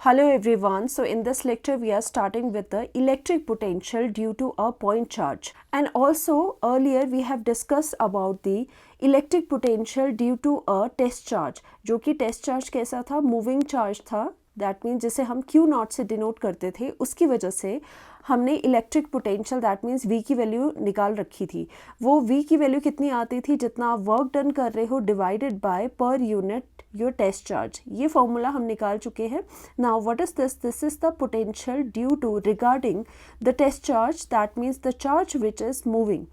Hello everyone. So in this lecture we are starting with the electric potential due to a point charge, and also earlier we have discussed about the electric potential due to a test charge, जो कि test charge कैसा था, moving charge था, that means जिसे हम Q not से denote करते थे, उसकी वजह से हमने electric potential that means V की वैल्यू निकाल रखी थी। वो V की वैल्यू कितनी आती थी, जितना आप वर्क डन कर रहे हो divided by per unit your test charge. ये फॉर्मूला हम निकाल चुके हैं। Now what is this? This is the potential due to regarding the test charge, that means the charge which is moving.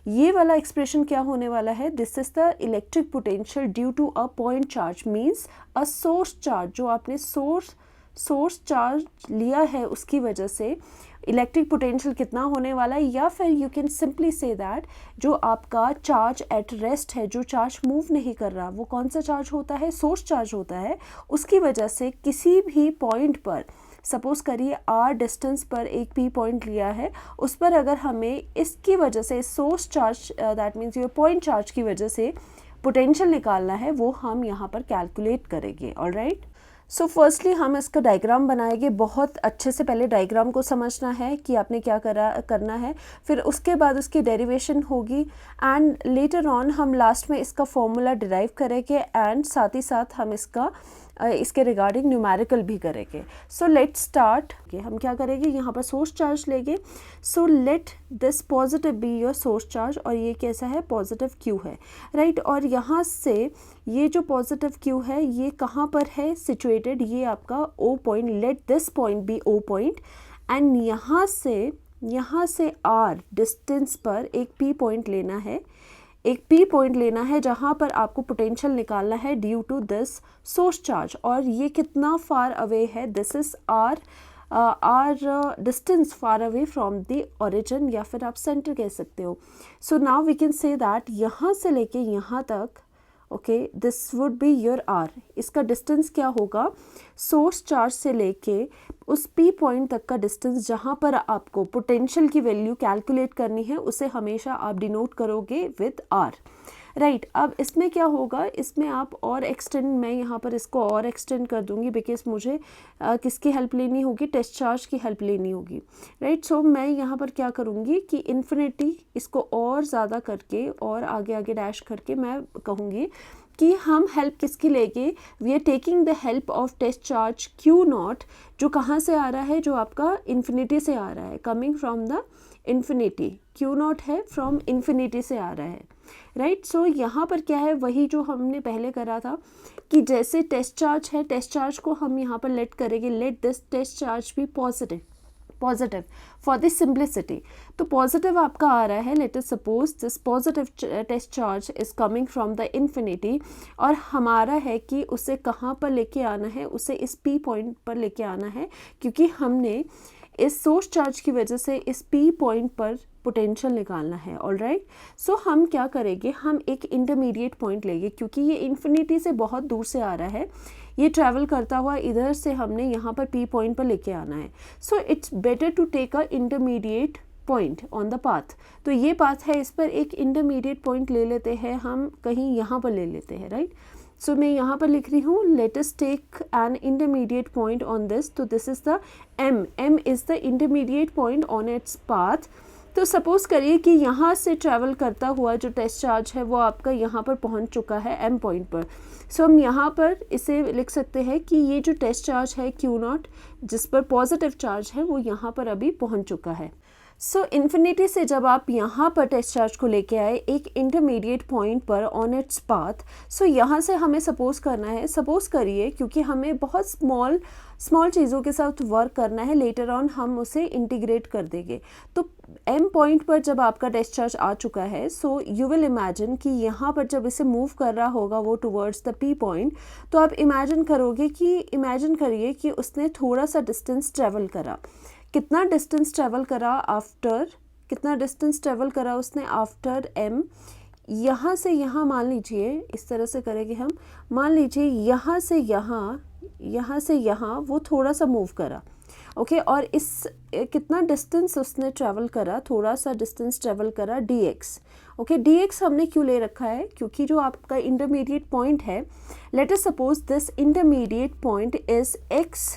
ये वाला एक्सप्रेशन क्या होने वाला है? This is the electric potential due to a point charge, means a source charge. जो आपने source charge लिया है उसकी वजह से इलेक्ट्रिक पोटेंशियल कितना होने वाला है, या फिर यू कैन सिंपली से दैट जो आपका चार्ज एट रेस्ट है, जो चार्ज मूव नहीं कर रहा, वो कौन सा चार्ज होता है? सोर्स चार्ज होता है। उसकी वजह से किसी भी पॉइंट पर, सपोज करिए r डिस्टेंस पर एक p पॉइंट लिया है, उस पर अगर हमें इसकी वजह से source charge that means your point charge की वजह से पोटेंशियल निकालना है, वो हम यहाँ पर कैलकुलेट करेंगे। ऑलराइट, सो फर्स्टली हम इसका डायग्राम बनाएंगे। बहुत अच्छे से पहले डायग्राम को समझना है कि आपने क्या करना है, फिर उसके बाद उसकी डेरिवेशन होगी, एंड लेटर ऑन हम लास्ट में इसका फॉर्मूला डिराइव करेंगे, एंड साथ ही साथ हम इसके रिगार्डिंग न्यूमेरिकल भी करेंगे। So let's start. हम क्या करेंगे, यहाँ पर सोर्स चार्ज लेंगे। So let this positive be your source charge, और ये कैसा है? पॉजिटिव क्यू है, राइट। और यहाँ से ये जो पॉजिटिव क्यू है ये कहाँ पर है सिचुएटेड? ये आपका O point, let this point be O point, and यहाँ से आर डिस्टेंस पर एक पी पॉइंट लेना है, एक पी पॉइंट लेना है जहाँ पर आपको पोटेंशियल निकालना है due to this source charge. और ये कितना फार अवे है? This is R distance far away from the origin, या फिर आप सेंटर कह सकते हो। So now we can say that यहाँ से लेके यहाँ तक, okay, this would be your R. इसका डिस्टेंस क्या होगा? सोर्स चार्ज से लेके उस पी पॉइंट तक का डिस्टेंस जहाँ पर आपको पोटेंशियल की वैल्यू कैलकुलेट करनी है, उसे हमेशा आप डिनोट करोगे विद आर, राइट। अब इसमें क्या होगा, इसमें आप और एक्सटेंड, मैं यहाँ पर इसको और एक्सटेंड कर दूँगी, बिकॉज मुझे किसकी हेल्प लेनी होगी? टेस्ट चार्ज की हेल्प लेनी होगी, राइट। सो मैं यहाँ पर क्या करूँगी कि इन्फिनिटी इसको और ज़्यादा करके और आगे आगे डैश करके मैं कहूँगी कि हम हेल्प किसकी लेंगे? We are taking the help of test charge Q naught, जो कहाँ से आ रहा है? जो आपका इन्फिनिटी से आ रहा है, coming from the infinity. Q not है फ्रॉम इन्फिनिटी से आ रहा है, राइट। सो यहाँ पर क्या है? वही जो हमने पहले करा था कि जैसे टेस्ट चार्ज है, टेस्ट चार्ज को हम यहाँ पर लेट करेंगे, लेट दिस टेस्ट चार्ज भी पॉजिटिव फॉर दिस सिंप्लिसिटी। तो पॉजिटिव आपका आ रहा है, let us suppose this positive test charge is coming from the infinity, और हमारा है कि उसे कहाँ पर लेके आना है? उसे इस पी पॉइंट पर लेके आना है, क्योंकि हमने इस सोर्स चार्ज की वजह से इस पी पॉइंट पर पोटेंशियल निकालना है। ऑलराइट, सो हम क्या करेंगे? हम एक इंटरमीडिएट पॉइंट लेंगे, क्योंकि ये इन्फिनिटी से बहुत दूर से आ रहा है, ये ट्रैवल करता हुआ इधर से हमने यहाँ पर पी पॉइंट पर लेके आना है। So it's better to take a intermediate point on the path. तो ये पाथ है, इस पर एक इंटरमीडिएट पॉइंट ले लेते हैं, हम कहीं यहाँ पर ले लेते हैं, राइट। सो मैं यहाँ पर लिख रही हूँ, let us take an intermediate point on this. तो this is the M is the intermediate point on its path. तो सपोज करिए कि यहाँ से ट्रैवल करता हुआ जो टेस्ट चार्ज है वो आपका यहाँ पर पहुँच चुका है एम पॉइंट पर। सो हम यहाँ पर इसे लिख सकते हैं कि ये जो टेस्ट चार्ज है क्यू नॉट, जिस पर पॉजिटिव चार्ज है, वो यहाँ पर अभी पहुँच चुका है। सो इन्फिनिटी से जब आप यहाँ पर टेस्ट चार्ज को लेके आए एक इंटरमीडिएट पॉइंट पर ऑन इट्स पाथ, सो यहाँ से हमें सपोज करना है, सपोज करिए, क्योंकि हमें बहुत स्मॉल चीज़ों के साथ वर्क करना है, लेटर ऑन हम उसे इंटीग्रेट कर देंगे। तो एम पॉइंट पर जब आपका टेस्ट चार्ज आ चुका है, सो यू विल इमेजिन कि यहाँ पर जब इसे मूव कर रहा होगा वो टुवर्ड्स द पी पॉइंट, तो आप इमेजिन करिए कि उसने थोड़ा सा डिस्टेंस ट्रेवल करा। कितना डिस्टेंस ट्रेवल करा उसने आफ्टर एम? यहाँ से यहाँ, मान लीजिए इस तरह से करेंगे हम, मान लीजिए यहाँ से यहाँ वो थोड़ा सा मूव करा, ओके। और इस कितना डिस्टेंस उसने ट्रैवल करा? थोड़ा सा डिस्टेंस ट्रैवल करा dx, ओके। dx हमने क्यों ले रखा है? क्योंकि जो आपका इंटरमीडिएट पॉइंट है, let us suppose this intermediate point is x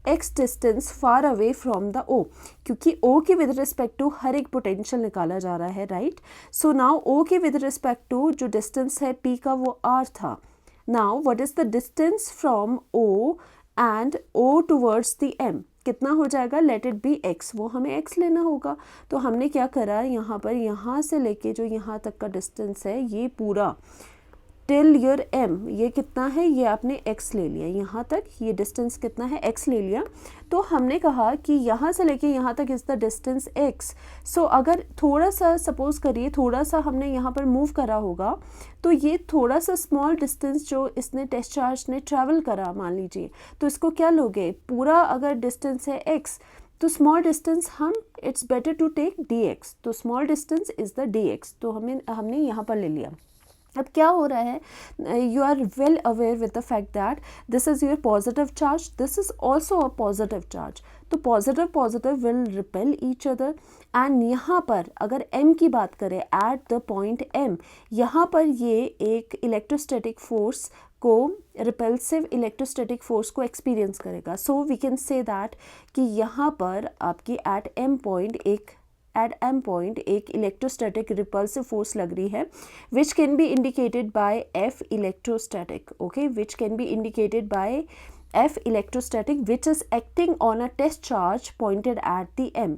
x distance far away from the O, क्योंकि O के विद रिस्पेक्ट टू हर एक पोटेंशियल निकाला जा रहा है, राइट. सो नाउ O के विद रिस्पेक्ट टू जो डिस्टेंस है P का वो R था. Now what is the distance from O and O towards the M, कितना हो जाएगा, लेट इट बी x, वो हमें x लेना होगा. तो हमने क्या करा, यहाँ पर यहाँ से लेके जो यहाँ तक का डिस्टेंस है ये पूरा टिल योर m, ये कितना है, ये आपने x ले लिया, यहाँ तक ये डिस्टेंस कितना है, x ले लिया. तो हमने कहा कि यहाँ से लेके यहाँ तक इज़ द डिस्टेंस x. सो अगर थोड़ा सा सपोज करिए थोड़ा सा हमने यहाँ पर मूव करा होगा, तो ये थोड़ा सा स्मॉल डिस्टेंस जो इसने टेस्ट चार्ज ने ट्रैवल करा मान लीजिए, तो इसको क्या लोगे, पूरा अगर डिस्टेंस है x, तो स्मॉल डिस्टेंस हम it's better to take dx, तो small distance is the dx, तो हमने यहाँ पर ले लिया. अब क्या हो रहा है, you are well aware with the fact that this is your positive charge, this is also a positive charge, तो positive positive will repel each other. And यहाँ पर अगर m की बात करें एट द पॉइंट m, यहाँ पर ये एक इलेक्ट्रोस्टैटिक फोर्स को रिपल्सिव इलेक्ट्रोस्टैटिक फोर्स को एक्सपीरियंस करेगा. So we can say that कि यहाँ पर आपकी एट m पॉइंट एक इलेक्ट्रोस्टैटिक रिपल्सिव फोर्स लग रही है, which can be indicated by F electrostatic, okay, which can be indicated by F electrostatic which is acting on a test charge pointed at the m,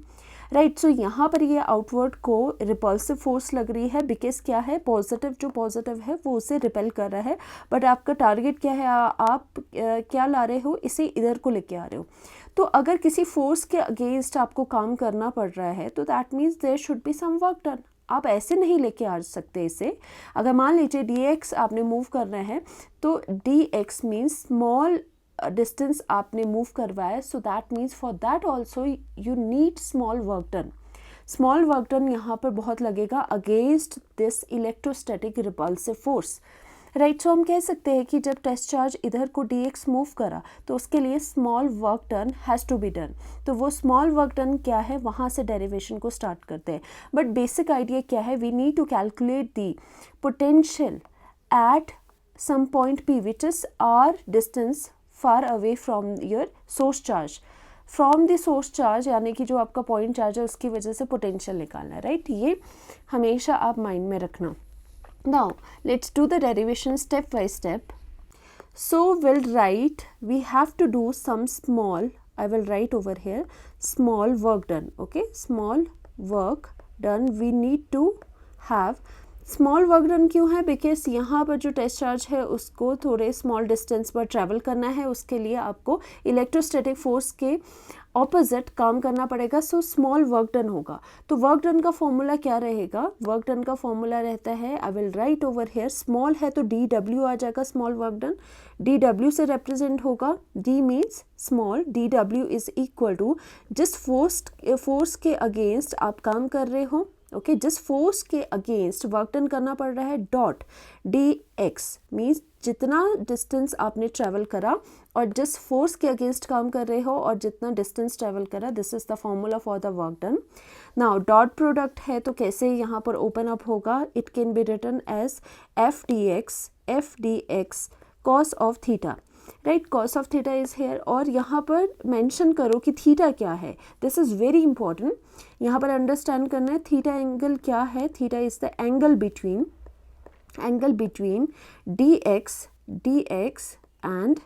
right. So यहाँ पर ये outward को repulsive force लग रही है, because क्या है, positive जो पॉजिटिव है वो उसे रिपेल कर रहा है, बट आपका टारगेट क्या है, आप क्या ला रहे हो, इसे इधर को लेके आ रहे हो. तो अगर किसी फोर्स के अगेंस्ट आपको काम करना पड़ रहा है तो that means there should be some work done. आप ऐसे नहीं लेके आ सकते इसे. अगर मान लीजिए dx आपने मूव करना है, तो dx मीन्स स्मॉल डिस्टेंस आपने मूव करवाया, so that means for that also you need small work done. Small work done यहाँ पर बहुत लगेगा against this electrostatic repulsive force, right. So हम कह सकते हैं कि जब टेस्ट चार्ज इधर को dx मूव करा तो उसके लिए small work done has to be done. तो वो स्मॉल वर्क डन क्या है, वहाँ से डेरिवेशन को स्टार्ट करते हैं. बट बेसिक आइडिया क्या है, we need to calculate the potential at some point p which is r distance far away from your source charge. From the source charge यानी कि जो आपका पॉइंट चार्ज है उसकी वजह से पोटेंशियल निकालना है, राइट. ये हमेशा आप माइंड में रखना. Now let's do the derivation step by step. So we'll write, we have to do some small, I will write over here, small work done, okay, small work done. We need to have small work done क्यों है, because यहाँ पर जो test charge है उसको थोड़े small distance पर travel करना है, उसके लिए आपको इलेक्ट्रोस्टैटिक फोर्स के ऑपोजिट काम करना पड़ेगा. सो स्मॉल वर्क डन होगा. तो वर्क डन का फॉर्मूला क्या रहेगा, वर्क डन का फॉर्मूला रहता है, I will write over here, small है तो dw आ जाएगा, स्मॉल वर्क डन dw से रिप्रेजेंट होगा. d means small, dw is equal to जिस फोर्स के अगेंस्ट आप काम कर रहे हो, ओके, जिस फोर्स के अगेंस्ट वर्क डन करना पड़ रहा है, डॉट dx मीन्स जितना डिस्टेंस आपने ट्रैवल करा और जिस फोर्स के अगेंस्ट काम कर रहे हो और जितना डिस्टेंस ट्रैवल करा, this is the formula for the work done. Now dot product है तो कैसे यहाँ पर ओपन अप होगा, it can be written as f dx cos of theta, right. Cos of theta is here, और यहाँ पर मेंशन करो कि थीटा क्या है. दिस इज़ वेरी इंपॉर्टेंट, यहाँ पर अंडरस्टैंड करना है. थीटा एंगल क्या है, theta is the angle between dx and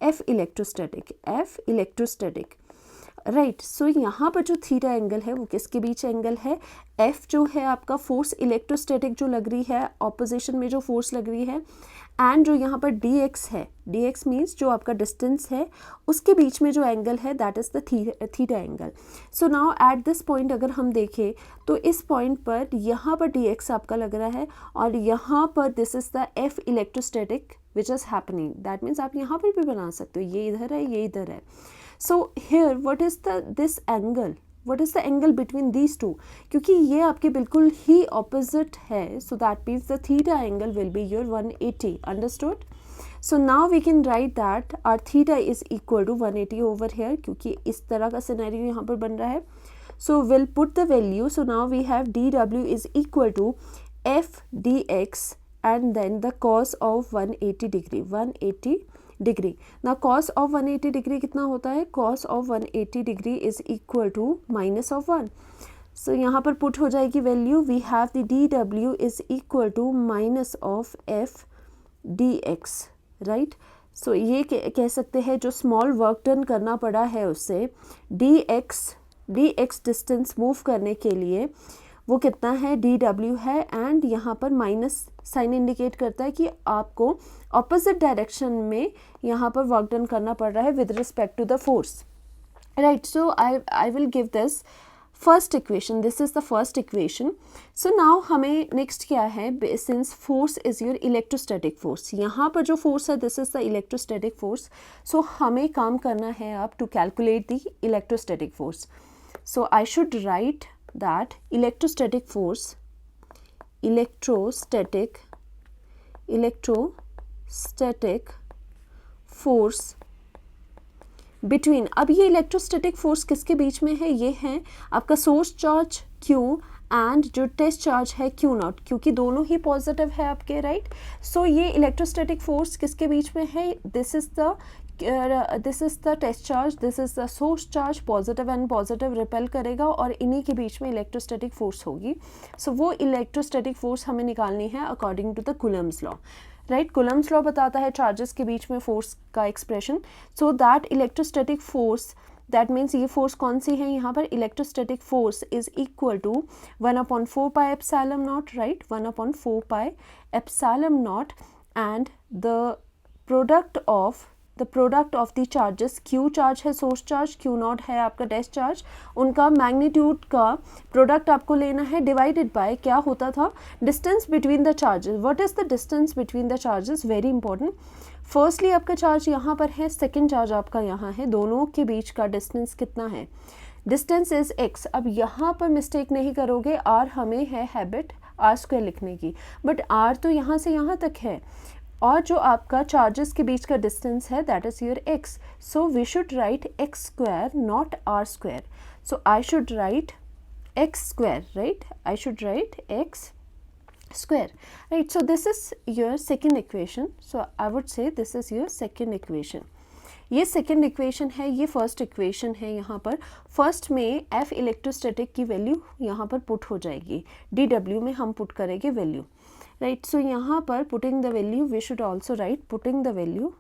f electrostatic, right. So यहाँ पर जो थीटा एंगल है वो किसके बीच एंगल है, f जो है आपका फोर्स इलेक्ट्रोस्टैटिक जो लग रही है, ऑपोजिशन में जो फोर्स लग रही है, एंड जो यहाँ पर dx है, dx मीन्स जो आपका डिस्टेंस है उसके बीच में जो एंगल है that is the theta angle. So now at this point अगर हम देखें तो इस पॉइंट पर यहाँ पर dx आपका लग रहा है और यहाँ पर this is the f electrostatic which is happening. That means आप यहाँ पर भी बना सकते हो, ये इधर है, ये इधर है. So here what is this angle, what is the angle between these two, क्योंकि ये आपके बिल्कुल ही ऑपोजिट है, so that means the theta angle will be your 180. Understood. So now we can write that r theta is equal to 180 over here, क्योंकि इस तरह का सिनेरियो यहाँ पर बन रहा है. So will put the value. So now we have dw is equal to f dx and then the cos of 180 degree, 180 degree. ना कॉस ऑफ 180 डिग्री कितना होता है, cos of 180 degree is equal to minus of 1। So यहाँ पर put हो जाएगी value, we have the D W is equal to minus of F D X, right. So ये कह सकते हैं जो स्मॉल वर्क डन करना पड़ा है उससे डी एक्स डिस्टेंस मूव करने के लिए वो कितना है, डी डब्ल्यू है, एंड यहाँ पर माइनस साइन इंडिकेट करता है कि आपको ऑपोजिट डायरेक्शन में यहाँ पर वर्क डन करना पड़ रहा है with respect to the force, right. So I will give this first equation, this is the first equation. So now हमें नेक्स्ट क्या है, since force is your electrostatic force, यहाँ पर जो फोर्स है this is the electrostatic force. So हमें काम करना है अब to calculate the electrostatic force. So I should write that electrostatic force between, अब ये इलेक्ट्रोस्टैटिक फोर्स किसके बीच में है, ये है आपका सोर्स चार्ज Q एंड जो टेस्ट चार्ज है Q नॉट, क्योंकि दोनों ही पॉजिटिव है आपके, राइट। सो ये इलेक्ट्रोस्टैटिक फोर्स किसके बीच में है, this is the test charge, this is the source charge, positive and positive repel करेगा और इन्हीं के बीच में इलेक्ट्रोस्टैटिक फोर्स होगी। सो वो इलेक्ट्रोस्टैटिक फोर्स हमें निकालनी है according to the Coulomb's law, right. Coulomb's law बताता है चार्जेस के बीच में फोर्स का expression. So that electrostatic force, that means ये फोर्स कौन सी है यहाँ पर, electrostatic force is equal to 1/4 pi epsilon naught, right, 1/4 pi epsilon naught, and the product of the charges, Q charge है सोर्स चार्ज, Q नॉट है आपका test charge, उनका मैग्नीट्यूड का प्रोडक्ट आपको लेना है डिवाइडेड बाय क्या होता था, distance between the charges. What is the distance between the charges, very important. Firstly आपका चार्ज यहाँ पर है, सेकेंड चार्ज आपका यहाँ है, दोनों के बीच का डिस्टेंस कितना है, डिस्टेंस इज x। अब यहाँ पर मिस्टेक नहीं करोगे, r हमें है हैबिट r² लिखने की, बट r तो यहाँ से यहाँ तक है और जो आपका चार्जेस के बीच का डिस्टेंस है that is your x। So we should write x² not r²। So I should write x², right, I should write x², right. So this is your second equation. So I would say this is your second equation. ये second equation है, ये first equation है। यहाँ पर first में F electrostatic की value यहाँ पर पुट हो जाएगी, DW में हम पुट करेंगे वैल्यू, राइट। सो यहाँ पर putting the value, we should also write putting the value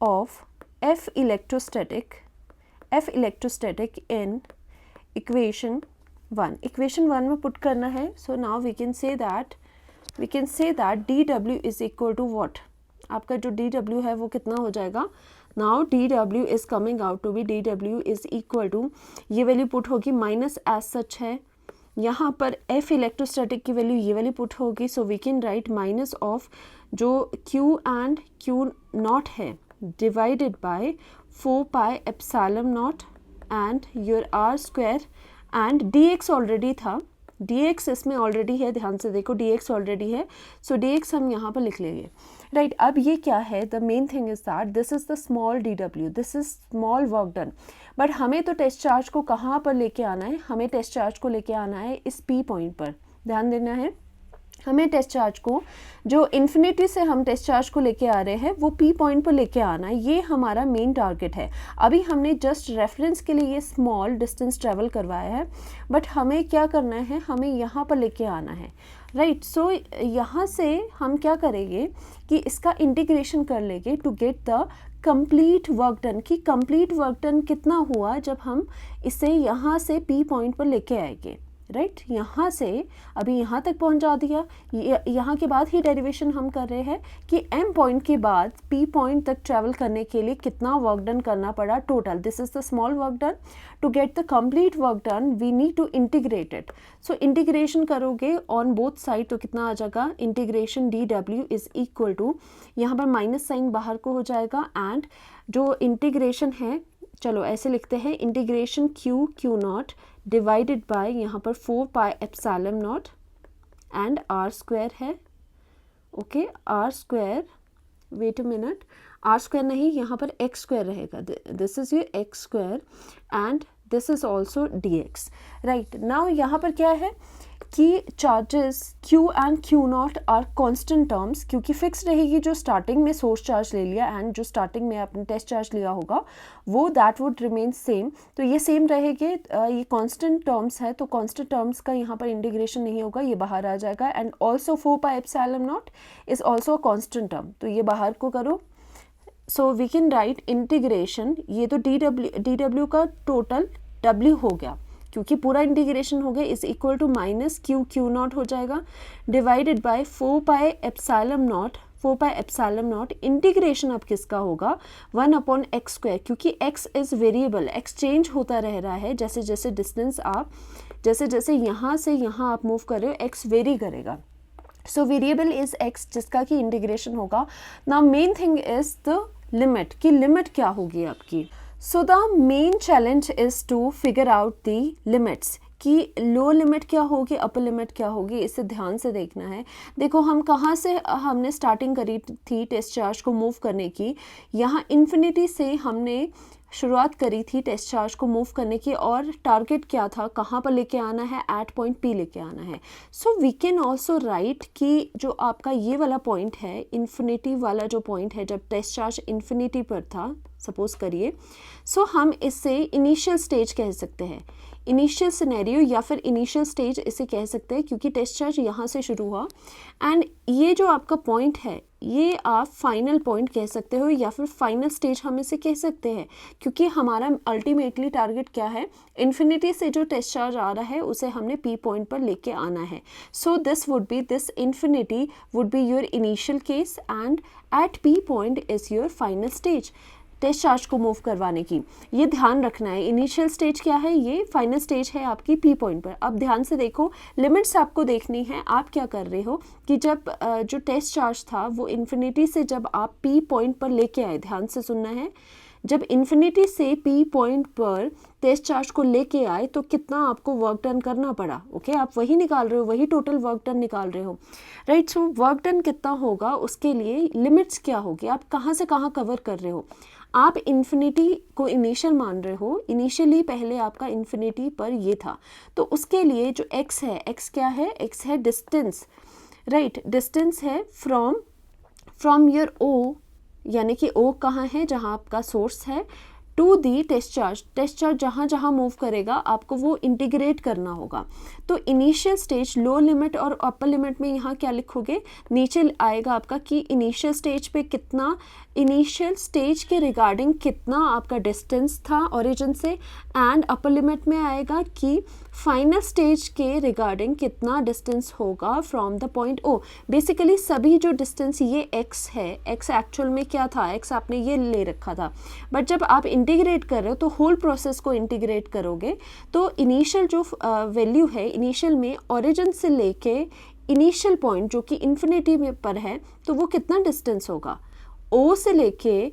of F electrostatic in equation 1। Equation 1 में पुट करना है। So now we can say that DW is equal to what, आपका जो DW है वो कितना हो जाएगा, now DW is coming out to be, DW is equal to, ये वैल्यू पुट होगी माइनस एज सच है, यहाँ पर F इलेक्ट्रोस्टैटिक की वैल्यू ये वाली पुट होगी। So we can write minus of जो Q एंड Q नॉट है divided by 4 pi epsilon naught and your r² and dx already था, dx इसमें ऑलरेडी है, ध्यान से देखो dx ऑलरेडी है। सो dx हम यहाँ पर लिख लेंगे, राइट। अब ये क्या है, the main thing is that this is the small DW, this is small work done, but हमें तो टेस्ट चार्ज को कहाँ पर लेके आना है, हमें टेस्ट चार्ज को लेके आना है इस P पॉइंट पर, ध्यान देना है। हमें टेस्ट चार्ज को, जो इन्फिनिटी से हम टेस्ट चार्ज को लेके आ रहे हैं वो P पॉइंट पर लेके आना है, ये हमारा मेन टारगेट है। अभी हमने जस्ट रेफरेंस के लिए ये स्मॉल डिस्टेंस ट्रेवल करवाया है, बट हमें क्या करना है, हमें यहाँ पर लेके आना है, राइट। सो यहाँ से हम क्या करेंगे कि इसका इंटीग्रेशन कर लेंगे to get the complete work done, कि कंप्लीट वर्क डन कितना हुआ जब हम इसे यहाँ से P पॉइंट पर लेके आएंगे, राइट। यहाँ से अभी यहाँ तक पहुँचा दिया, यहाँ के बाद ही डेरिवेशन हम कर रहे हैं कि M पॉइंट के बाद P पॉइंट तक ट्रैवल करने के लिए कितना वर्क डन करना पड़ा total, this is the small work done. To get the complete work done we need to integrate it. So integration करोगे ऑन बोथ साइड तो कितना आ जाएगा, integration DW is equal to, यहाँ पर माइनस साइन बाहर को हो जाएगा एंड जो इंटीग्रेशन है, चलो ऐसे लिखते हैं, integration Q naught divided by यहाँ पर 4 pi epsilon naught and r² है, okay, r², wait a minute, r² नहीं, यहाँ पर x² रहेगा, this is your x² and this is also dx, right. Now यहाँ पर क्या है कि charges Q and Q0 are constant terms, क्योंकि फिक्स रहेगी जो स्टार्टिंग में सोर्स चार्ज ले लिया एंड जो स्टार्टिंग में आपने टेस्ट चार्ज लिया होगा वो दैट वुड रिमेन सेम, तो ये सेम रहेंगे। ये कांस्टेंट टर्म्स है तो कांस्टेंट टर्म्स का यहाँ पर इंटीग्रेशन नहीं होगा, ये बाहर आ जाएगा। And also 4πε0 is also a constant term, तो ये बाहर को करो। So we can write integration, ये तो डी का टोटल W हो गया क्योंकि पूरा इंटीग्रेशन हो गया, is equal to minus Q0 हो जाएगा डिवाइडेड बाय 4πε0 इंटीग्रेशन अब किसका होगा 1/x², क्योंकि x is variable, x change होता रह रहा है जैसे जैसे डिस्टेंस आप जैसे यहाँ से यहाँ आप मूव कर रहे हो x वेरी करेगा। सो वेरिएबल इज x जिसका कि इंटीग्रेशन होगा। Now main thing is the limit, कि लिमिट क्या होगी आपकी। So the main challenge is to figure out the limits, कि लो लिमिट क्या होगी, अपर लिमिट क्या होगी, इसे ध्यान से देखना है। देखो हम कहाँ से हमने स्टार्टिंग करी थी टेस्ट चार्ज को मूव करने की, यहाँ इन्फिनिटी से हमने शुरुआत करी थी टेस्ट चार्ज को मूव करने की, और टारगेट क्या था, कहाँ पर लेके आना है, एट पॉइंट P लेके आना है। So we can also write कि जो आपका ये वाला पॉइंट है, इन्फिनिटी वाला जो पॉइंट है, जब टेस्ट चार्ज इन्फिनिटी पर था सपोज करिए, सो हम इससे इनिशियल स्टेज कह सकते हैं, इनिशियल सिनेरियो या फिर इनिशियल स्टेज इसे कह सकते हैं, क्योंकि टेस्ट चार्ज यहाँ से शुरू हुआ एंड ये जो आपका पॉइंट है ये आप फाइनल पॉइंट कह सकते हो या फिर फाइनल स्टेज हम इसे कह सकते हैं, क्योंकि हमारा अल्टीमेटली टारगेट क्या है, इन्फिनिटी से जो टेस्ट चार्ज आ रहा है उसे हमने P पॉइंट पर लेके आना है। So this infinity would be your initial case and at P point is your final stage test charge को मूव करवाने की। ये ध्यान रखना है, इनिशियल स्टेज क्या है, ये फाइनल स्टेज है आपकी P पॉइंट पर। अब ध्यान से देखो, लिमिट्स आपको देखनी है। आप क्या कर रहे हो कि जब जो टेस्ट चार्ज था वो इन्फिनिटी से जब आप P पॉइंट पर लेके आए, ध्यान से सुनना है, जब इन्फिनिटी से P पॉइंट पर टेस्ट चार्ज को लेके आए तो कितना आपको वर्क डन करना पड़ा। ओके, आप वही निकाल रहे हो, वही टोटल वर्क डन निकाल रहे हो, राइट। सो वर्क डन कितना होगा, उसके लिए लिमिट्स क्या होगी, आप कहाँ से कहाँ कवर कर रहे हो। आप इन्फिनिटी को इनिशियल मान रहे हो, इनिशियली पहले आपका इन्फिनिटी पर ये था, तो उसके लिए जो x है, x क्या है, x है डिस्टेंस, राइट। डिस्टेंस है फ्रॉम योर O, यानी कि O कहाँ है, जहाँ आपका सोर्स है, टू दी टेस्ट चार्ज जहाँ जहाँ मूव करेगा आपको वो इंटीग्रेट करना होगा। तो इनिशियल स्टेज, लो लिमिट और अपर लिमिट में यहाँ क्या लिखोगे, नीचे आएगा आपका कि इनिशियल स्टेज पे कितना, इनिशियल स्टेज के रिगार्डिंग कितना आपका डिस्टेंस था ओरिजिन से, एंड अपर लिमिट में आएगा कि फाइनल स्टेज के रिगार्डिंग कितना डिस्टेंस होगा from the point O। Basically सभी जो डिस्टेंस ये x है, x एक्चुअल में क्या था, x आपने ये ले रखा था, बट जब आप इंटीग्रेट कर रहे हो तो होल प्रोसेस को इंटीग्रेट करोगे तो इनिशियल जो वैल्यू है, इनिशियल में ओरिजिन से लेके इनिशियल पॉइंट जो कि इन्फिनिटी में पर है, तो वो कितना डिस्टेंस होगा, O से लेके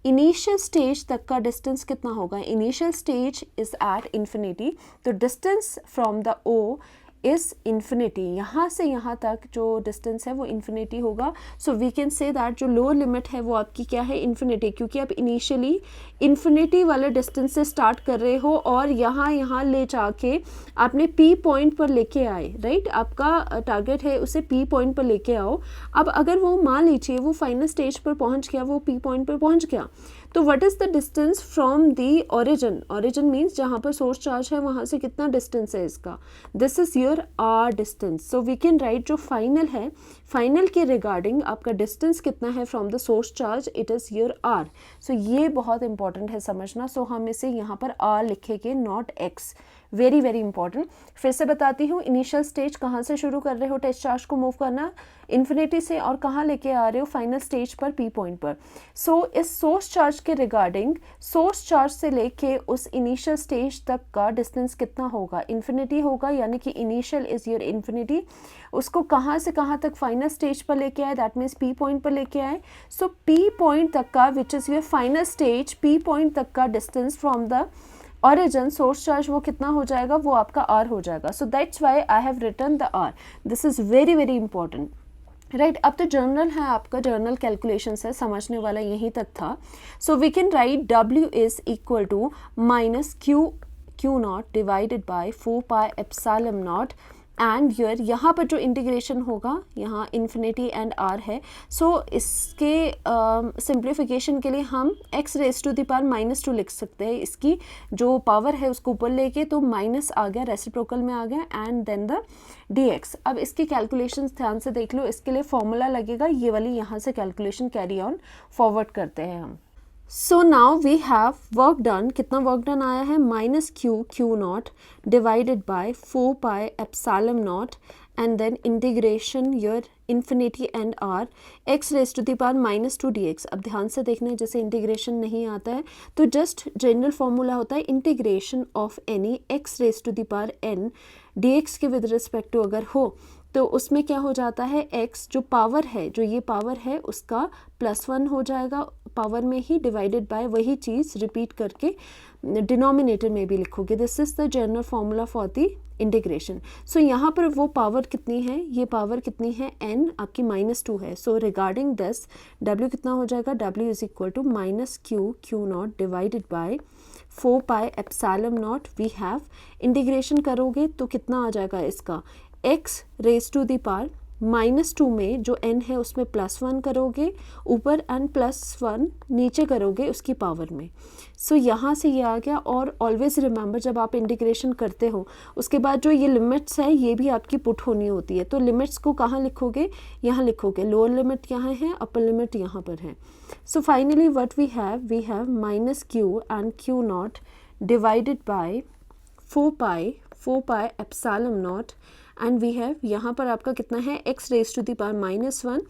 इनिशियल स्टेज तक का डिस्टेंस कितना होगा। Initial stage is at infinity, तो distance from the O is infinity, यहाँ से यहाँ तक जो डिस्टेंस है वो इन्फिनिटी होगा। So we can say that जो लोअर लिमिट है वो आपकी क्या है, इन्फिनिटी, क्योंकि आप इनिशियली इन्फिनिटी वाले डिस्टेंस से स्टार्ट कर रहे हो और यहाँ ले जाके आपने P पॉइंट पर लेके आए, राइट। आपका टारगेट है उसे P पॉइंट पर लेके आओ। अब अगर वो मान लीजिए वो फाइनल स्टेज पर पहुँच गया, वो P पॉइंट पर पहुँच गया, तो what is the distance from the origin, origin means जहाँ पर सोर्स चार्ज है वहाँ से कितना डिस्टेंस है इसका, this is your R distance. So we can write जो फाइनल है, फाइनल के रिगार्डिंग आपका डिस्टेंस कितना है from the source charge, it is your R। So ये बहुत इंपॉर्टेंट है समझना। सो हम इसे यहाँ पर R लिखेंगे, not X, very very important. फिर से बताती हूँ, इनिशियल स्टेज कहाँ से शुरू कर रहे हो टेस्ट चार्ज को मूव करना, इन्फिनिटी से, और कहाँ लेके आ रहे हो, फाइनल स्टेज पर P पॉइंट पर। सो इस सोर्स चार्ज के रिगार्डिंग, सोर्स चार्ज से लेके उस इनिशियल स्टेज तक का डिस्टेंस कितना होगा, इन्फिनिटी होगा, यानी कि इनिशियल इज योर इन्फिनिटी, उसको कहाँ से कहाँ तक फाइनल स्टेज पर लेके आए, दैट मीन्स P पॉइंट पर लेके आए। सो P पॉइंट तक का, which is your final stage, P point तक का distance from the origin source charge वो कितना हो जाएगा, वो आपका R हो जाएगा। So that's why I have written the R, this is very very important, right. अब तो जर्नल है आपका, जर्नल कैलकुलेशंस है, समझने वाला यहीं तक था। So we can write W is equal to minus q naught divided by 4 pi epsilon naught and your यहाँ पर जो इंटीग्रेशन होगा यहाँ इन्फिनिटी एंड आर है. सो इसके सिंप्लीफिकेशन के लिए हम x raise to the power -2 लिख सकते हैं. इसकी जो पावर है उसको ऊपर लेके तो माइनस आ गया, रेसिप्रोकल में आ गया एंड देन द dx. अब इसकी कैलकुलेशंस ध्यान से देख लो. इसके लिए फॉर्मूला लगेगा, ये वाली यहाँ से कैलकुलेशन कैरी ऑन फॉरवर्ड करते हैं हम. So now we have work done. कितना वर्क डन आया है? -q naught divided by 4 pi epsilon naught and then integration your infinity and r x raise to the power -2 dx. अब ध्यान से देखना है, जैसे इंटीग्रेशन नहीं आता है तो जस्ट जनरल फॉर्मूला होता है integration of any x raise to the power n dx के विद रिस्पेक्ट टू अगर हो तो उसमें क्या हो जाता है, x जो पावर है, जो ये पावर है उसका +1 हो जाएगा पावर में ही, डिवाइडेड बाय वही चीज़ रिपीट करके डिनोमिनेटर में भी लिखोगे. This is the general formula for the integration. So यहाँ पर वो पावर कितनी है, ये पावर कितनी है, n आपकी -2 है. सो रिगार्डिंग दिस w कितना हो जाएगा, w is equal to -q naught divided by 4 pi epsilon naught. We have integration करोगे तो कितना आ जाएगा इसका, x raise to the power -2 में जो n है उसमें +1 करोगे ऊपर एंड +1 नीचे करोगे उसकी पावर में. सो यहाँ से ये आ गया. और ऑलवेज रिमेंबर जब आप इंटीग्रेशन करते हो उसके बाद जो ये लिमिट्स है ये भी आपकी पुट होनी होती है. तो लिमिट्स को कहाँ लिखोगे, यहाँ लिखोगे. लोअर लिमिट यहाँ है, अपर लिमिट यहाँ पर है. So finally what we have -q and q naught divided by 4 pi epsilon naught and we have यहाँ पर आपका कितना है, x raise to the power -1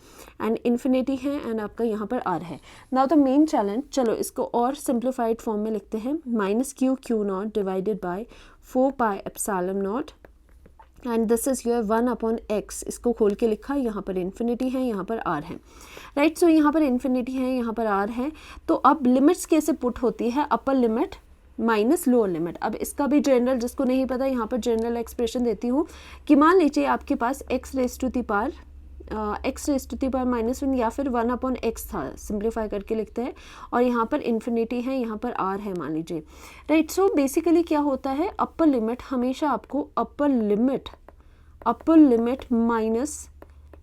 and infinity है एंड आपका यहाँ पर r है. नाउ द मेन चैलेंज, चलो इसको और सिंप्लीफाइड फॉर्म में लिखते हैं. -q naught divided by 4 pi epsilon naught and this is your 1/x. इसको खोल के लिखा, यहाँ पर इन्फिनिटी है, यहाँ पर r है. राइट. सो यहाँ पर इन्फिनिटी है, यहाँ पर r है. तो अब लिमिट्स कैसे पुट होती है, upper limit minus lower limit. अब इसका भी जनरल, जिसको नहीं पता यहाँ पर जनरल एक्सप्रेशन देती हूँ कि मान लीजिए आपके पास x raise to the power -1 या फिर 1/x था, सिंप्लीफाई करके लिखते हैं, और यहाँ पर इन्फिनिटी है, यहाँ पर r है मान लीजिए. राइट. सो बेसिकली क्या होता है, अपर लिमिट हमेशा आपको upper limit minus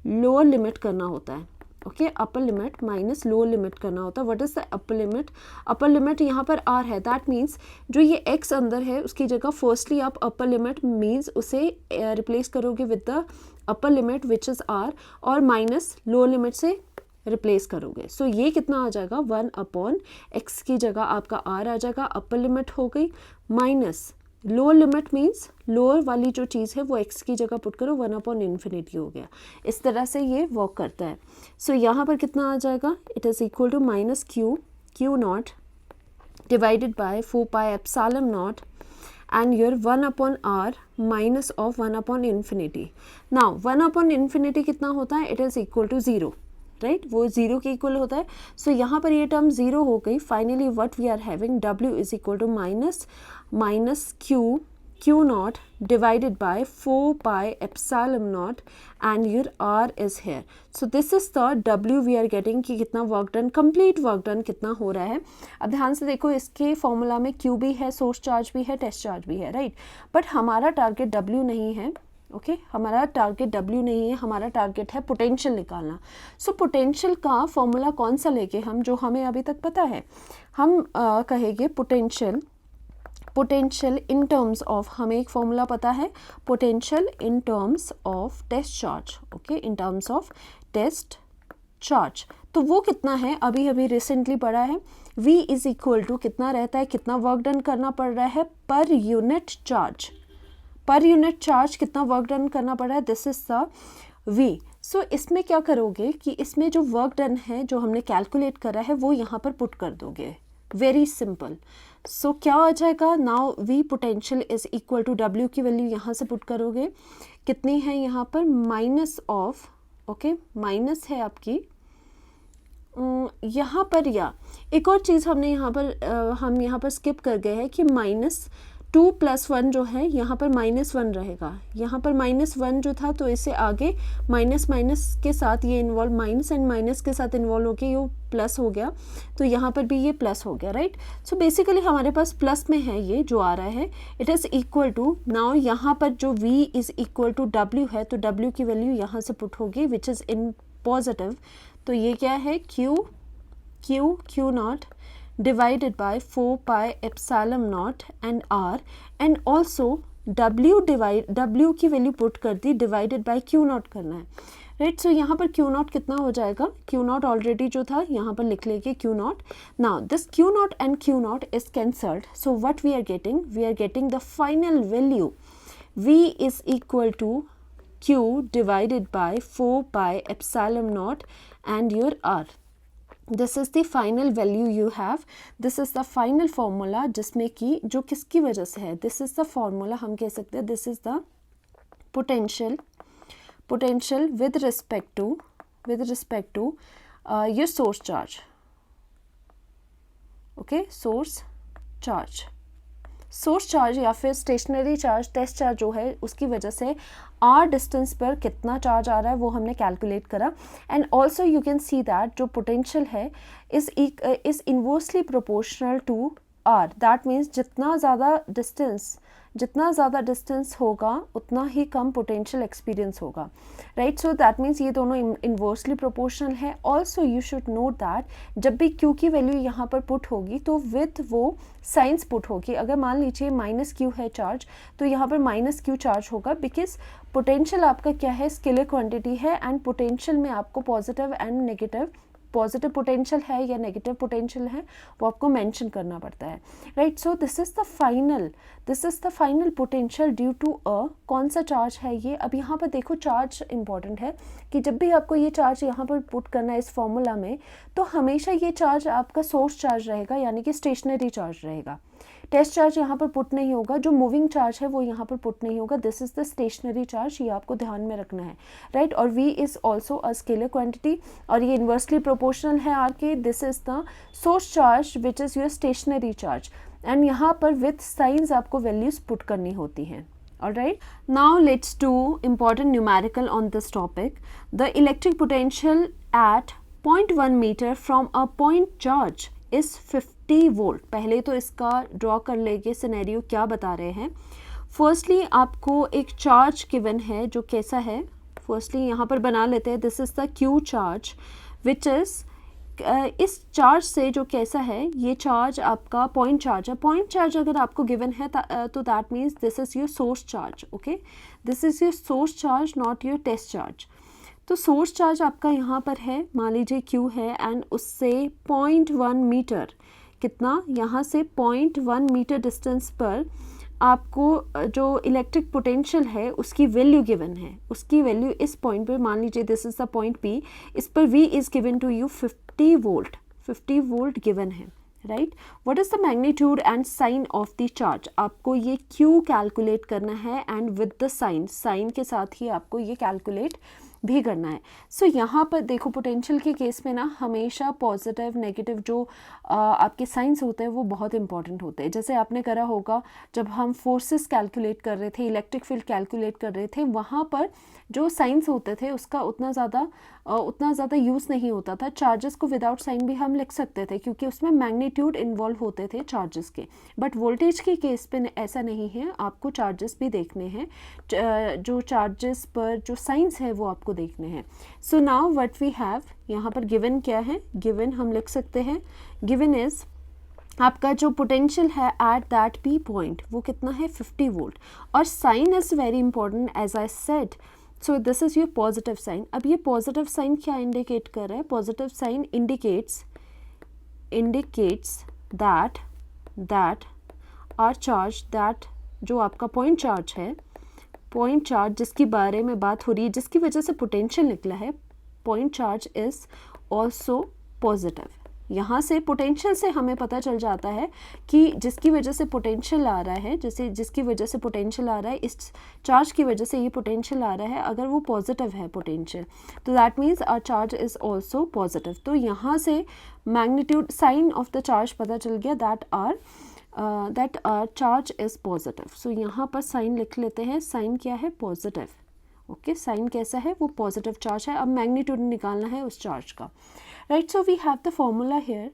lower limit करना होता है. Okay, upper limit minus lower limit करना होता है. What is the upper limit? Upper limit यहाँ पर r है. दैट मीन्स जो ये x अंदर है उसकी जगह फर्स्टली आप अपर लिमिट मीन्स उसे रिप्लेस करोगे with the upper limit which is r और माइनस लोअर लिमिट से रिप्लेस करोगे. सो ये कितना आ जाएगा, 1/x की जगह आपका r आ जाएगा, अपर लिमिट हो गई, minus lower limit means lower वाली जो चीज़ है वो x की जगह पुट करो, 1/infinity हो गया. इस तरह से ये वर्क करता है. सो यहाँ पर कितना आ जाएगा, it is equal to -q naught divided by 4 pi epsilon naught and your 1/r minus of 1/infinity. Now 1/infinity कितना होता है, it is equal to 0. Right, वो 0 के इक्वल होता है. सो यहाँ पर ये टर्म 0 हो गई. Finally what we are having, w is equal to minus q naught divided by 4 pi epsilon naught and your r is here. So this is the w we are getting कि कितना work done, complete work done कितना हो रहा है. अब ध्यान से देखो, इसके फॉर्मूला में q भी है, सोर्स चार्ज भी है, टेस्ट चार्ज भी है. राइट, बट हमारा टारगेट w नहीं है. ओके, हमारा टारगेट W नहीं है, हमारा टारगेट है पोटेंशियल निकालना. सो पोटेंशियल का फॉर्मूला कौन सा लेके हम, जो हमें अभी तक पता है, हम कहेंगे पोटेंशियल इन टर्म्स ऑफ, हमें एक फॉर्मूला पता है, potential in terms of test charge. Okay, in terms of test charge. तो वो कितना है, अभी अभी रिसेंटली पढ़ा है, V इज इक्वल टू कितना रहता है, कितना वर्क डन करना पड़ रहा है per unit charge. Per unit charge कितना वर्क डन करना पड़ रहा है, दिस इज द V. सो इसमें क्या करोगे कि इसमें जो वर्क डन है, जो हमने कैलकुलेट करा है, वो यहाँ पर पुट कर दोगे. Very simple. सो क्या आ जाएगा, now V potential is equal to W की वैल्यू यहाँ से पुट करोगे, कितनी है यहाँ पर, माइनस ऑफ, ओके, माइनस है आपकी यहाँ पर, या एक और चीज़ हमने यहाँ पर हम यहाँ पर स्किप कर गए हैं कि 2 + 1 जो है यहाँ पर -1 रहेगा, यहाँ पर -1 जो था तो इससे आगे माइनस माइनस के साथ ये इन्वॉल्व, माइनस एंड माइनस के साथ इन्वॉल्व होके ये प्लस हो गया, तो यहाँ पर भी ये प्लस हो गया, राइट। सो बेसिकली हमारे पास प्लस में है ये जो आ रहा है, it is equal to, now यहाँ पर जो v is equal to w है, तो w की वैल्यू यहाँ से पुट होगी विच इज़ इन पॉजिटिव, तो ये क्या है q not divided by 4 pi epsilon naught and r, and also w की वैल्यू पुट कर दी, डिवाइडेड बाय q नॉट करना है, राइट। सो यहाँ पर q नॉट कितना हो जाएगा, q नॉट ऑलरेडी जो था यहाँ पर लिख लेंगे q नॉट। Now this q naught and q naught is cancelled, so what we are getting the final value v is equal to q divided by 4 pi epsilon naught and your r. This is the final value you have, this is the final formula, जिसमें कि जो किसकी वजह से है, this is the formula, हम कह सकते हैं this is the potential with respect to your source charge, okay, source charge या फिर स्टेशनरी चार्ज, टेस्ट चार्ज जो है उसकी वजह से आर डिस्टेंस पर कितना चार्ज आ रहा है वो हमने कैलकुलेट करा। And also you can see that जो पोटेंशियल है is inversely proportional to r, that means जितना ज़्यादा डिस्टेंस होगा उतना ही कम पोटेंशियल एक्सपीरियंस होगा, राइट। सो दैट मीन्स ये दोनों इन्वर्सली प्रोपोर्शनल है। Also you should note that जब भी क्यू की वैल्यू यहाँ पर पुट होगी तो विथ वो साइंस पुट होगी, अगर मान लीजिए -q है चार्ज तो यहाँ पर -q चार्ज होगा, बिकॉज पोटेंशियल आपका क्या है, स्केलर क्वांटिटी है, एंड पोटेंशियल में आपको positive and negative, positive potential है या नेगेटिव पोटेंशियल है वो आपको मेंशन करना पड़ता है, right. So this is the final potential due to कौन सा चार्ज है ये। अब यहाँ पर देखो चार्ज इंपॉर्टेंट है कि जब भी आपको ये चार्ज यहाँ पर पुट करना है इस फॉर्मूला में, तो हमेशा ये चार्ज आपका सोर्स चार्ज रहेगा, यानी कि स्टेशनरी चार्ज रहेगा। टेस्ट चार्ज यहाँ पर पुट नहीं होगा, जो मूविंग चार्ज है वो यहाँ पर पुट नहीं होगा, this is the stationary charge, ये आपको ध्यान में रखना है, राइट। और v is also a scalar quantity और ये इन्वर्सली प्रोपोर्शनल है आर के, this is the source charge which is your stationary charge, and यहाँ पर विथ साइंस आपको वैल्यूज पुट करनी होती हैं। Alright, now let's do important numerical on this topic. The electric potential at 0.1 meter from a point charge is 50 volt. पहले तो इसका draw कर लेंगे सिनेरियो क्या बता रहे हैं। फर्स्टली आपको एक चार्ज गिवन है जो कैसा है, फर्स्टली यहाँ पर बना लेते हैं, this is the Q charge which is इस चार्ज से जो कैसा है, ये चार्ज आपका पॉइंट चार्ज है। पॉइंट चार्ज अगर आपको गिवन है तो that means this is your source charge, okay, this is your source charge not your test charge. तो सोर्स चार्ज आपका यहाँ पर है, मान लीजिए Q है, एंड उससे 0.1 मीटर, कितना, यहाँ से 0.1 मीटर डिस्टेंस पर आपको जो इलेक्ट्रिक पोटेंशियल है उसकी वैल्यू गिवन है, उसकी वैल्यू इस पॉइंट पर, मान लीजिए this is the point P, इस पर V is given to you 50 volt given है, right. What is the magnitude and sign of the charge, आपको ये Q कैलकुलेट करना है, एंड विद द साइन के साथ ही आपको ये कैलकुलेट भी करना है। सो यहाँ पर देखो पोटेंशियल के केस में ना हमेशा पॉजिटिव नेगेटिव जो आपके साइंस होते हैं वो बहुत इंपॉर्टेंट होते हैं। जैसे आपने करा होगा जब हम फोर्सेस कैलकुलेट कर रहे थे, इलेक्ट्रिक फील्ड कैलकुलेट कर रहे थे, वहाँ पर जो साइंस होते थे उसका उतना ज़्यादा यूज़ नहीं होता था। चार्जेस को विदाउट साइन भी हम लिख सकते थे क्योंकि उसमें मैग्नीट्यूड इन्वॉल्व होते थे चार्जेस के, बट वोल्टेज के केस पे ऐसा नहीं है, आपको चार्जेस भी देखने हैं, जो चार्जेस पर जो साइंस है वो आपको देखने हैं। So now what we have, यहाँ पर गिवन क्या है, गिवन हम लिख सकते हैं, गिवन इज़ आपका जो पोटेंशियल है एट दैट पी पॉइंट वो कितना है 50 वोल्ट, और sign is very important as I said. So this is your positive sign. अब ये पॉजिटिव साइन क्या इंडिकेट कर रहा है, positive sign indicates that our charge, that जो आपका पॉइंट चार्ज है, पॉइंट चार्ज जिसकी बारे में बात हो रही है, जिसकी वजह से पोटेंशियल निकला है, point charge is also positive. यहाँ से पोटेंशियल से हमें पता चल जाता है कि जिसकी वजह से पोटेंशियल आ रहा है, जैसे जिसकी वजह से पोटेंशियल आ रहा है, इस चार्ज की वजह से ये पोटेंशियल आ रहा है, अगर वो पॉजिटिव है पोटेंशियल, तो that means our charge is also positive. तो यहाँ से magnitude sign of the charge पता चल गया, that are that charge is positive. So यहाँ पर साइन लिख लेते हैं. साइन क्या है? पॉजिटिव. ओके, साइन कैसा है? वो पॉजिटिव चार्ज है. अब मैग्नीट्यूड निकालना है उस चार्ज का. Right, so we have the formula here.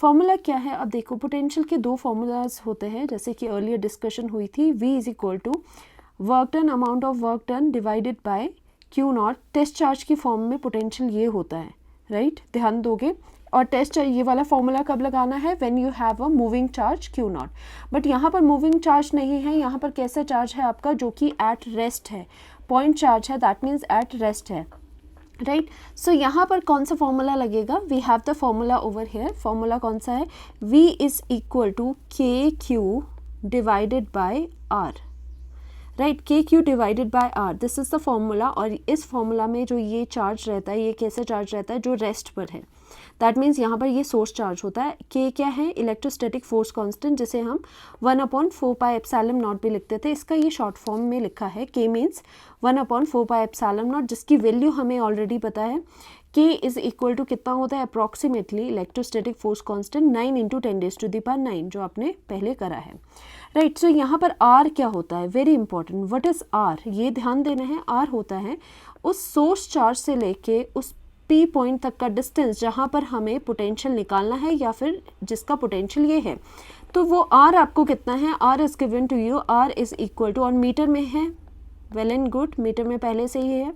Formula क्या है? अब देखो, पोटेंशियल के दो फॉर्मूलाज होते हैं जैसे कि अर्लियर डिस्कशन हुई थी. V is equal to work done, amount of work done divided by Q naught. Test charge की फॉर्म में पोटेंशियल ये होता है. राइट, ध्यान दोगे. और टेस्ट ये वाला फॉर्मूला कब लगाना है? When you have a moving charge Q not. But यहाँ पर मूविंग चार्ज नहीं है. यहाँ पर कैसा चार्ज है आपका? जो कि एट रेस्ट है. पॉइंट चार्ज है, दैट मीन्स एट रेस्ट है. राइट, सो यहाँ पर कौन सा फॉर्मूला लगेगा? We have the formula over here. Formula कौन सा है? V is equal to K Q divided by R. Right, K Q divided by R, this is the formula. और इस फॉर्मूला में जो ये चार्ज रहता है, ये कैसे चार्ज रहता है? जो रेस्ट पर है. दैट मीन्स यहाँ पर ये सोर्स चार्ज होता है. के क्या है? इलेक्ट्रोस्टैटिक फोर्स कांस्टेंट, जिसे हम 1/4 पाई एप्सिलॉन नॉट भी लिखते थे. इसका ये शॉर्ट फॉर्म में लिखा है. के मीन्स 1/4 पाई एप्सिलॉन नॉट, जिसकी वैल्यू हमें ऑलरेडी पता है. के इज इक्वल टू कितना होता है? अप्रॉक्सीमेटली इलेक्ट्रोस्टैटिक फोर्स कांस्टेंट 9 × 10⁻⁹, जो आपने पहले करा है. राइट, सो यहाँ पर आर क्या होता है? Very important. What is R? ये ध्यान देना है. आर होता है उस सोर्स चार्ज से लेके उस पी पॉइंट तक का डिस्टेंस जहाँ पर हमें पोटेंशियल निकालना है, या फिर जिसका पोटेंशियल ये है. तो वो आर आपको कितना है? R is given to you. R is equal to, और मीटर में है. वेल एंड गुड, मीटर में पहले से ही है.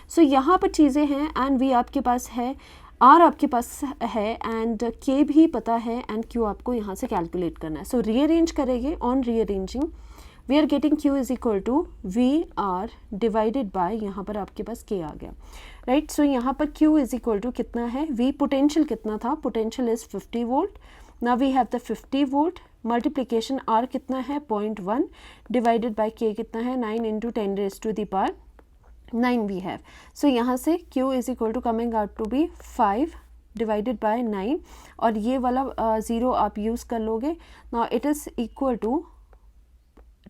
सो यहाँ पर चीज़ें हैं. एंड वी आपके पास है, आर आपके पास है, एंड के भी पता है, एंड क्यू आपको यहाँ से कैलकुलेट करना है. सो रीअरेंज करेंगे. On rearranging we are getting Q is equal to V R divided by, यहाँ पर आपके पास के आ गया. राइट, सो यहाँ पर क्यू इज इक्वल टू कितना है? वी पोटेंशियल कितना था? Potential is 50 volt. Now we have the 50 volt multiplication R कितना है? 0.1 डिवाइडेड बाय के कितना है? 9 × 10⁹ वी हैव. सो यहाँ से Q is equal to coming out to be 5 divided by 9, और ये वाला 0 आप यूज़ कर लोगे. Now it is equal to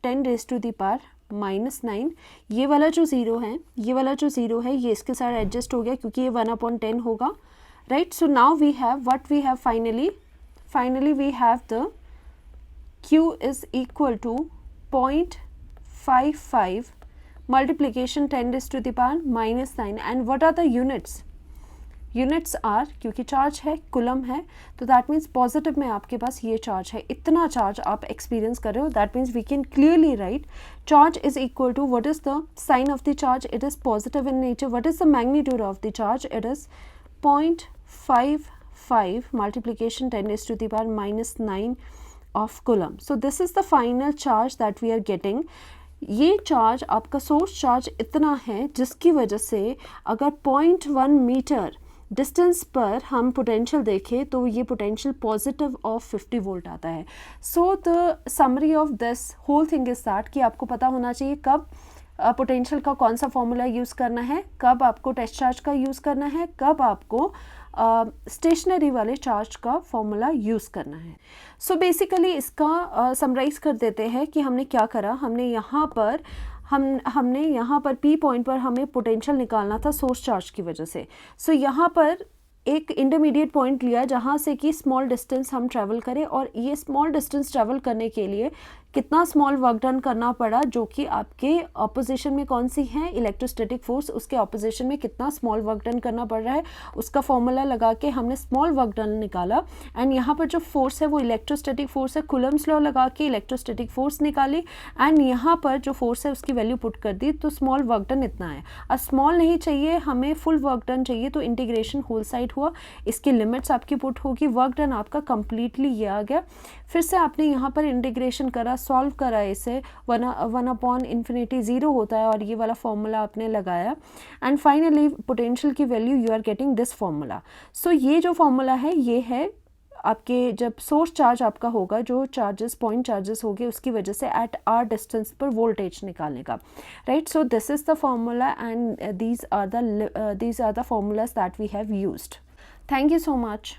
10⁻⁻⁹. ये वाला जो 0 है, ये वाला जो 0 है, ये इसके साथ एडजस्ट हो गया क्योंकि ये 1/10 होगा. Right, so now we have what we have finally we have the Q is equal to 0.55 multiplication 10⁻⁻⁹. and what are the units? Units are, क्योंकि चार्ज है, कुलम है, तो दैट मीन्स पॉजिटिव में आपके पास ये चार्ज है. इतना चार्ज आप एक्सपीरियंस कर रहे हो. That means we can clearly write charge is equal to, what is the sign of the charge? It is positive in nature. What is the magnitude of the charge? It is 0.55 multiplication 10⁻⁻⁹ of coulomb. So this is the final charge that we are getting. ये charge आपका source charge इतना है जिसकी वजह से अगर 0.1 metre distance पर हम पोटेंशियल देखें तो ये पोटेंशियल पॉजिटिव ऑफ 50 वोल्ट आता है. So the summary of this whole thing is that कि आपको पता होना चाहिए कब पोटेंशियल का कौन सा फॉर्मूला यूज़ करना है, कब आपको टेस्ट चार्ज का यूज़ करना है, कब आपको स्टेशनरी वाले चार्ज का फॉर्मूला यूज़ करना है. सो बेसिकली इसका समराइज़ कर देते हैं कि हमने क्या करा. हमने यहाँ पर पी पॉइंट पर हमें पोटेंशियल निकालना था सोर्स चार्ज की वजह से. सो यहाँ पर एक इंटरमीडिएट पॉइंट लिया जहाँ से कि स्मॉल डिस्टेंस हम ट्रैवल करें, और ये स्मॉल डिस्टेंस ट्रैवल करने के लिए कितना स्मॉल वर्क डन करना पड़ा, जो कि आपके ऑपोजिशन में कौन सी है? Electrostatic force. उसके ऑपोजिशन में कितना स्मॉल वर्क डन करना पड़ रहा है, उसका फॉर्मूला लगा के हमने स्मॉल वर्क डन निकाला. एंड यहाँ पर जो फोर्स है वो इलेक्ट्रोस्टैटिक फोर्स है. कूलम्स लॉ लगा के इलेक्ट्रोस्टैटिक फोर्स निकाली, एंड यहाँ पर जो फोर्स है उसकी वैल्यू पुट कर दी, तो स्मॉल वर्क डन इतना है. अब स्मॉल नहीं चाहिए हमें, फुल वर्क डन चाहिए, तो इंटीग्रेशन होल साइड हुआ. इसकी लिमिट्स आपकी पुट होगी. वर्क डन आपका कंप्लीटली ये आ गया. फिर से आपने यहाँ पर इंटीग्रेशन करा, सॉल्व करा, इसे 1/∞ 0 होता है, और ये वाला फॉर्मूला आपने लगाया, एंड फाइनली पोटेंशियल की value you are getting this formula. So ये जो फॉर्मूला है ये है आपके जब सोर्स चार्ज आपका होगा, जो चार्जेस पॉइंट चार्जेस होंगे उसकी वजह से एट आर डिस्टेंस पर वोल्टेज निकालने का. Right, so this is the formula, and these are the formulas that we have used. Thank you so much.